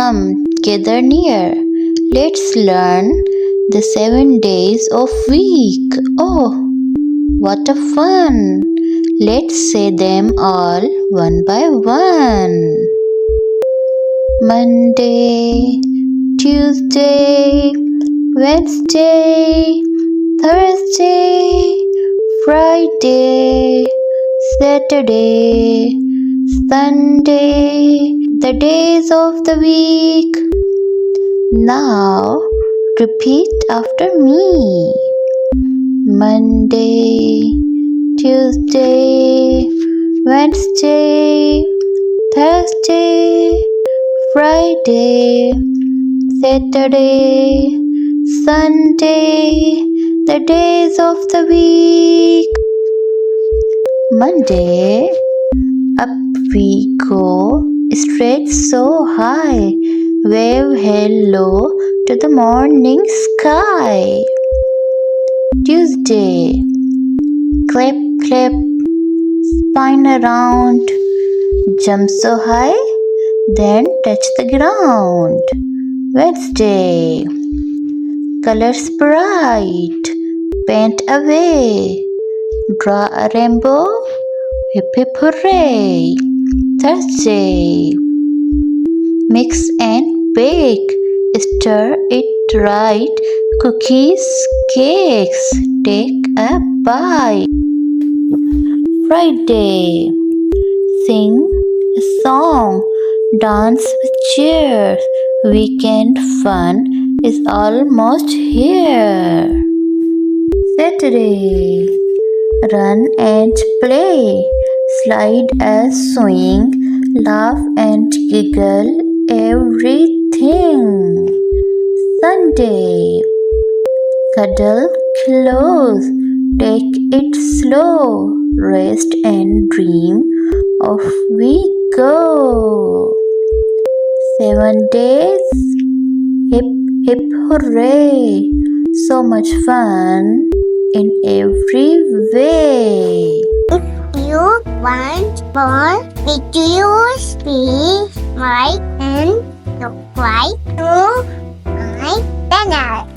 come, gather near. Let's learn the 7 days of week. Oh, what a fun! Let's say them all one by one. Monday, Tuesday, Wednesday, Thursday, Friday, Saturday, Sunday, the days of the week. Now repeat after me. Monday, Tuesday, Wednesday, Thursday, Friday, Saturday, Sunday, the days of the week. Monday, up we go, straight so high, wave hello to the morning sky. Tuesday, clap clap, spin around, jump so high, then touch the ground. Wednesday, colors bright, paint away, draw a rainbow, hip hip hooray. Thursday, mix and bake, stir it right, cookies, cakes, take a bite. Friday, sing a song, dance with cheers, weekend fun is almost here. Saturday, run and play, slide a swing, laugh and giggle, everything. Sunday, cuddle close, take it slow, rest and dream, off we go. 7 days, hip hip hooray, so much fun in every way. If you want more videos, please like and subscribe to my channel.